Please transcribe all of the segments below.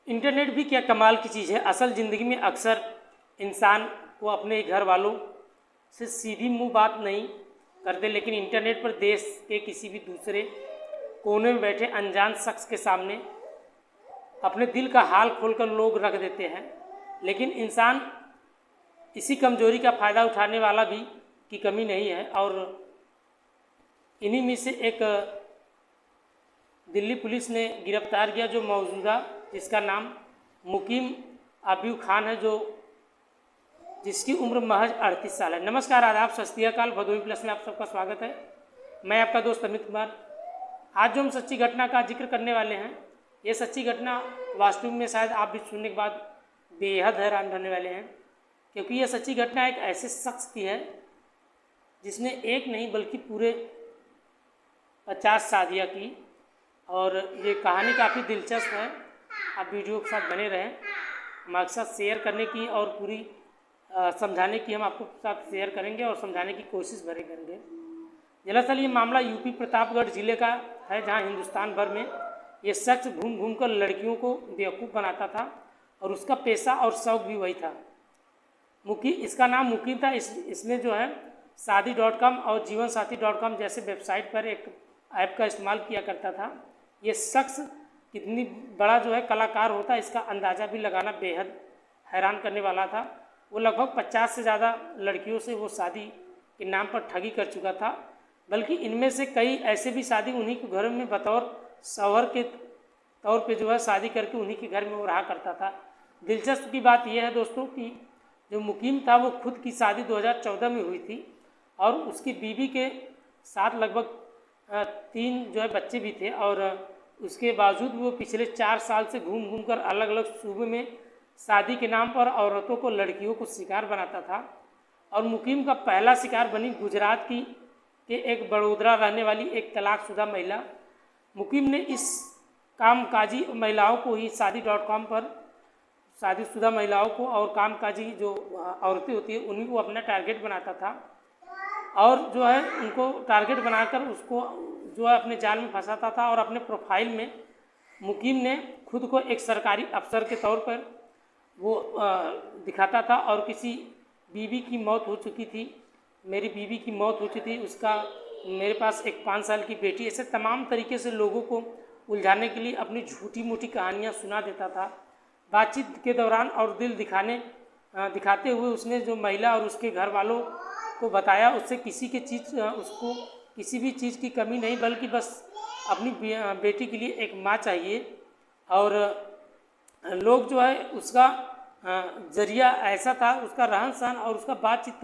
Internet भी क्या कमाल की चीज़ है। असल ज़िंदगी में अक्सर इंसान को अपने घर वालों से सीधी मुंह बात नहीं करते, लेकिन इंटरनेट पर देश के किसी भी दूसरे कोने में बैठे अनजान शख्स के सामने अपने दिल का हाल खोलकर लोग रख देते हैं। लेकिन इंसान इसी कमजोरी का फ़ायदा उठाने वाला भी की कमी नहीं है, और इन्हीं में से एक दिल्ली पुलिस ने गिरफ्तार किया, जो मौजूदा जिसका नाम मुकीम अबीब खान है, जिसकी उम्र महज 38 साल है। नमस्कार, आदाब, सत श्री अकाल। भदोही प्लस में आप सबका स्वागत है। मैं आपका दोस्त अमित कुमार। आज जो हम सच्ची घटना का जिक्र करने वाले हैं, ये सच्ची घटना वास्तव में शायद आप भी सुनने के बाद बेहद हैरान रहने वाले हैं, क्योंकि यह सच्ची घटना एक ऐसे शख्स की है जिसने एक नहीं बल्कि पूरे 50 शादियाँ की। और ये कहानी काफ़ी दिलचस्प है। आप वीडियो के साथ बने रहें। हमारे साथ शेयर करने की और पूरी समझाने की हम आपको साथ शेयर करेंगे और समझाने की कोशिश भरे करेंगे। दरअसल ये मामला यूपी प्रतापगढ़ ज़िले का है, जहाँ हिंदुस्तान भर में ये शख्स घूम घूम कर लड़कियों को बेवकूफ़ बनाता था, और उसका पेशा और शौक़ भी वही था। इसका नाम मुकीम था। इसने जो है शादी.com और जीवनसाथी.com जैसे वेबसाइट पर एक ऐप का इस्तेमाल किया करता था। ये शख्स कितनी बड़ा जो है कलाकार होता, इसका अंदाज़ा भी लगाना बेहद हैरान करने वाला था। वो लगभग 50 से ज़्यादा लड़कियों से वो शादी के नाम पर ठगी कर चुका था, बल्कि इनमें से कई ऐसे भी शादी उन्हीं के घर में बतौर शौहर के तौर पे जो है शादी करके उन्हीं के घर में वो रहा करता था। दिलचस्प की बात यह है दोस्तों कि जो मुकीम था वो खुद की शादी 2014 में हुई थी, और उसकी बीवी के साथ लगभग 3 जो है बच्चे भी थे, और उसके बावजूद वो पिछले 4 साल से घूम घूम कर अलग अलग सूबे में शादी के नाम पर औरतों को, लड़कियों को शिकार बनाता था। और मुकीम का पहला शिकार बनी गुजरात के एक बड़ोदरा रहने वाली एक तलाकशुदा महिला। मुकीम ने इस कामकाजी महिलाओं को ही शादी.com पर शादीशुदा महिलाओं को और कामकाजी जो औरतें होती है उन्हीं को अपना टारगेट बनाता था, और जो है उनको टारगेट बनाकर उसको जो है अपने जाल में फंसाता था। और अपने प्रोफाइल में मुकीम ने खुद को एक सरकारी अफसर के तौर पर वो दिखाता था, और किसी बीवी की मौत हो चुकी थी, मेरी बीवी की मौत हो चुकी थी, उसका मेरे पास एक 5 साल की बेटी, ऐसे तमाम तरीके से लोगों को उलझाने के लिए अपनी झूठी मूठी कहानियाँ सुना देता था। बातचीत के दौरान और दिल दिखाते हुए उसने जो महिला और उसके घर वालों को बताया, उससे उसको किसी भी चीज़ की कमी नहीं, बल्कि बस अपनी बेटी के लिए एक माँ चाहिए। और लोग जो है उसका ज़रिया ऐसा था, उसका रहन सहन और उसका बातचीत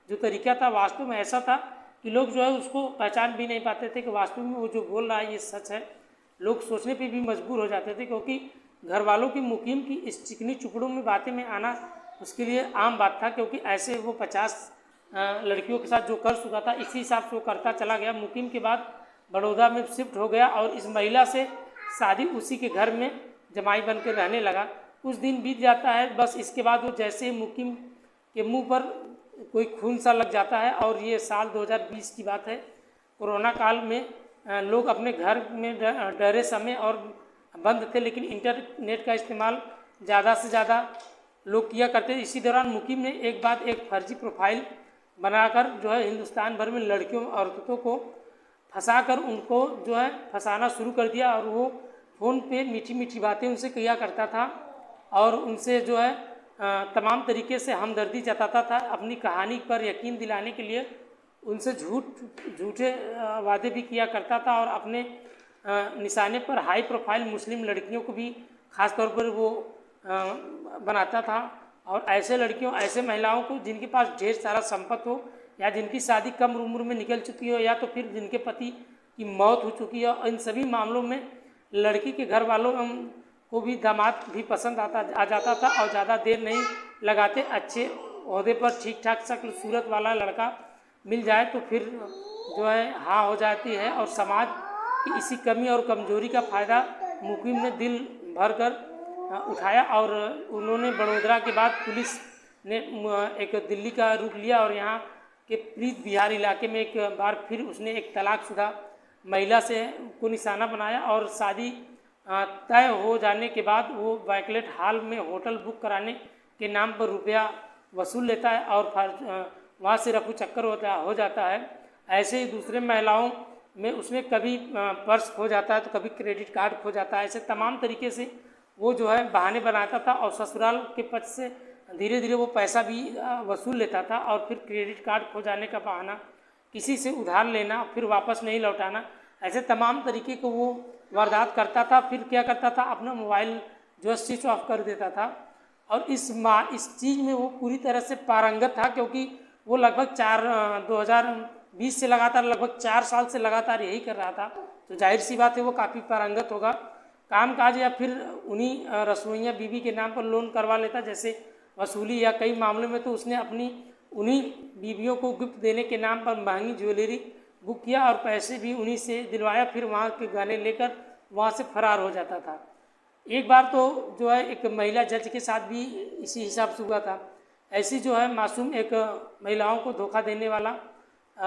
जो तरीका था वास्तव में ऐसा था कि लोग जो है उसको पहचान भी नहीं पाते थे कि वास्तव में वो जो बोल रहा है ये सच है। लोग सोचने पे भी मजबूर हो जाते थे, क्योंकि घर वालों की मुकीम की इस चिकनी चुपड़ों में बातें में आना उसके लिए आम बात था, क्योंकि ऐसे वो 50 लड़कियों के साथ जो कर चुका था, इसी हिसाब से वो करता चला गया। मुकीम के बाद बड़ौदा में शिफ्ट हो गया और इस महिला से शादी उसी के घर में जमाई बन के रहने लगा। कुछ दिन बीत जाता है, बस इसके बाद वो जैसे ही मुकीम के मुंह पर कोई खून सा लग जाता है, और ये साल 2020 की बात है। कोरोना काल में लोग अपने घर में डरे समय और बंद थे, लेकिन इंटरनेट का इस्तेमाल ज़्यादा से ज़्यादा लोग किया करते। इसी दौरान मुकीम ने एक फर्जी प्रोफाइल बनाकर जो है हिंदुस्तान भर में लड़कियों और औरतों को फंसाकर उनको जो है फंसाना शुरू कर दिया, और वो फ़ोन पे मीठी मीठी बातें उनसे किया करता था, और उनसे जो है तमाम तरीके से हमदर्दी जताता था। अपनी कहानी पर यकीन दिलाने के लिए उनसे झूठे वादे भी किया करता था, और अपने निशाने पर हाई प्रोफाइल मुस्लिम लड़कियों को भी ख़ास तौर पर वो बनाता था। और ऐसे लड़कियों, ऐसे महिलाओं को जिनके पास ढेर सारा संपत्ति हो, या जिनकी शादी कम उम्र में निकल चुकी हो, या तो फिर जिनके पति की मौत हो चुकी है, इन सभी मामलों में लड़की के घर वालों को भी दामाद भी पसंद आ जाता था, और ज़्यादा देर नहीं लगाते अच्छे ओहदे पर ठीक ठाक शक्ल सूरत वाला लड़का मिल जाए तो फिर जो है हाँ हो जाती है। और समाज की इसी कमी और कमजोरी का फ़ायदा मुकीम ने दिल भर कर उठाया, और उन्होंने बड़ोदरा के बाद पुलिस ने एक दिल्ली का रुख लिया, और यहाँ के प्रीत बिहार इलाके में एक बार फिर उसने एक तलाकशुदा महिला को निशाना बनाया और शादी तय हो जाने के बाद वो बैंक्वेट हॉल में होटल बुक कराने के नाम पर रुपया वसूल लेता है और वहाँ से रफू चक्कर हो जाता है। ऐसे ही दूसरे महिलाओं में उसमें कभी पर्स खो जाता है तो कभी क्रेडिट कार्ड खो जाता है। ऐसे तमाम तरीके से वो जो है बहाने बनाता था और ससुराल के पक्ष से धीरे धीरे वो पैसा भी वसूल लेता था और फिर क्रेडिट कार्ड खो जाने का बहाना, किसी से उधार लेना फिर वापस नहीं लौटाना, ऐसे तमाम तरीके को वो वारदात करता था। फिर क्या करता था, अपना मोबाइल जो है स्विच ऑफ कर देता था। और इस चीज़ में वो पूरी तरह से पारंगत था, क्योंकि वो लगभग 2020 से लगातार लगभग 4 साल से लगातार यही कर रहा था। तो जाहिर सी बात है वो काफ़ी पारंगत होगा काम काज, या फिर उन्हीं रसोइया बीवी के नाम पर लोन करवा लेता जैसे वसूली, या कई मामलों में तो उसने अपनी उन्हीं बीवियों को गिफ्ट देने के नाम पर महंगी ज्वेलरी बुक किया और पैसे भी उन्हीं से दिलवाया, फिर वहाँ के गहने लेकर वहाँ से फरार हो जाता था। एक बार तो जो है एक महिला जज के साथ भी इसी हिसाब से हुआ था। ऐसी जो है मासूम एक महिलाओं को धोखा देने वाला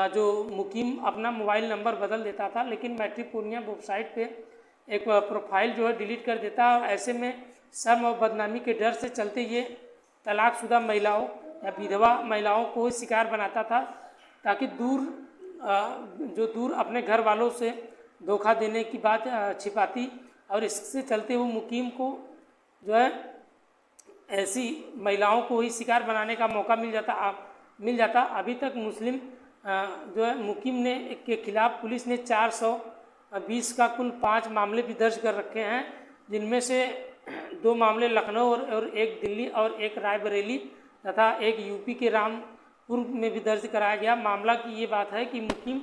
जो मुकीम अपना मोबाइल नंबर बदल देता था, लेकिन मैट्रिमोनियल वेबसाइट पे एक प्रोफाइल जो है डिलीट कर देता है। और ऐसे में शर्म और बदनामी के डर से चलते ये तलाकशुदा महिलाओं या विधवा महिलाओं को शिकार बनाता था, ताकि दूर अपने घर वालों से धोखा देने की बात छिपाती। और इससे चलते वो मुकीम को जो है ऐसी महिलाओं को ही शिकार बनाने का मौका मिल जाता। अभी तक मुस्लिम जो है मुकीम ने के खिलाफ पुलिस ने 420 का कुल 5 मामले भी दर्ज कर रखे हैं, जिनमें से 2 मामले लखनऊ और एक दिल्ली और एक रायबरेली तथा एक यूपी के रामपुर में भी दर्ज कराया गया। मामला की ये बात है कि मुकीम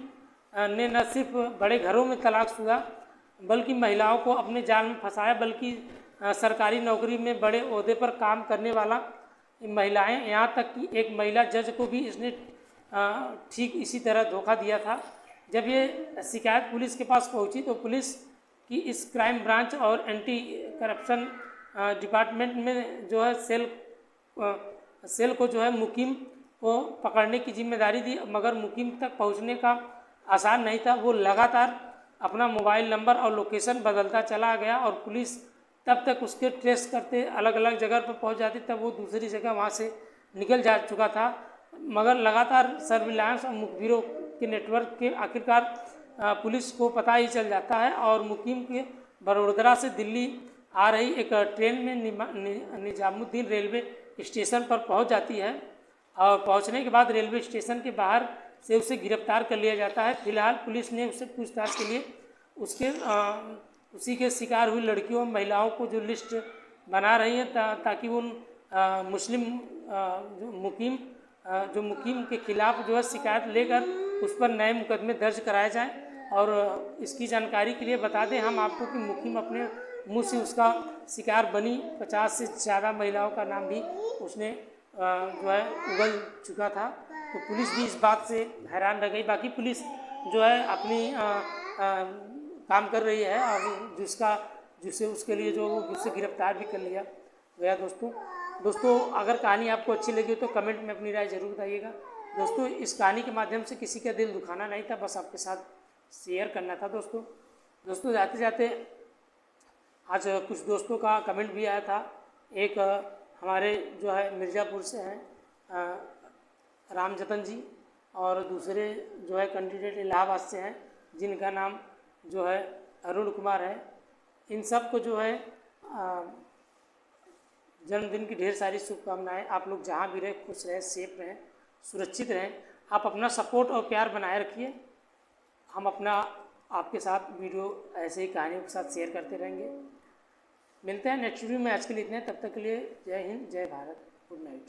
ने न सिर्फ बड़े घरों में तलाकशुदा बल्कि महिलाओं को अपने जाल में फंसाया, बल्कि सरकारी नौकरी में बड़े ओहदे पर काम करने वाला महिलाएं, यहाँ तक कि एक महिला जज को भी इसने ठीक इसी तरह धोखा दिया था। जब ये शिकायत पुलिस के पास पहुंची तो पुलिस की इस क्राइम ब्रांच और एंटी करप्शन डिपार्टमेंट में जो है सेल को जो है मुकीम को पकड़ने की जिम्मेदारी दी, मगर मुकीम तक पहुंचने का आसान नहीं था। वो लगातार अपना मोबाइल नंबर और लोकेशन बदलता चला गया और पुलिस तब तक उसके ट्रेस करते अलग अलग जगह पर पहुंच जाती, तब वो दूसरी जगह वहाँ से निकल जा चुका था। मगर लगातार सर्विलांस और मुखबिरों के नेटवर्क के आखिरकार पुलिस को पता ही चल जाता है और मुकीम के बड़ोदरा से दिल्ली आ रही एक ट्रेन में निजामुद्दीन रेलवे स्टेशन पर पहुंच जाती है। और पहुंचने के बाद रेलवे स्टेशन के बाहर से उसे गिरफ्तार कर लिया जाता है। फिलहाल पुलिस ने उसे पूछताछ के लिए उसी के शिकार हुई लड़कियों महिलाओं को जो लिस्ट बना रही है ताकि उन मुस्लिम मुकीम के खिलाफ जो है शिकायत लेकर उस पर नए मुकदमे दर्ज कराए जाएं। और इसकी जानकारी के लिए बता दें हम आपको कि मुकीम अपने मुंह से उसका शिकार बनी 50 से ज़्यादा महिलाओं का नाम भी उसने जो है उगल चुका था। तो पुलिस भी इस बात से हैरान रह गई। बाकी पुलिस जो है अपनी काम कर रही है और जिसे उसके लिए जो उससे गिरफ्तार भी कर लिया गया। दोस्तों अगर कहानी आपको अच्छी लगी तो कमेंट में अपनी राय ज़रूर बताइएगा। दोस्तों इस कहानी के माध्यम से किसी का दिल दुखाना नहीं था, बस आपके साथ शेयर करना था। दोस्तों जाते जाते आज कुछ दोस्तों का कमेंट भी आया था। एक हमारे जो है मिर्ज़ापुर से हैं रामजतन जी, और दूसरे जो है कैंडिडेट इलाहाबाद से हैं जिनका नाम जो है अरुण कुमार है। इन सब को जो है जन्मदिन की ढेर सारी शुभकामनाएं। आप लोग जहाँ भी रहें खुश रहें, सेफ रहें, सुरक्षित रहें। आप अपना सपोर्ट और प्यार बनाए रखिए। हम अपना आपके साथ वीडियो ऐसे ही कहानियों के साथ शेयर करते रहेंगे। मिलते हैं नेक्स्ट वीडियो में। आज के लिए इतने, तब तक के लिए जय हिंद, जय भारत, गुड नाइट।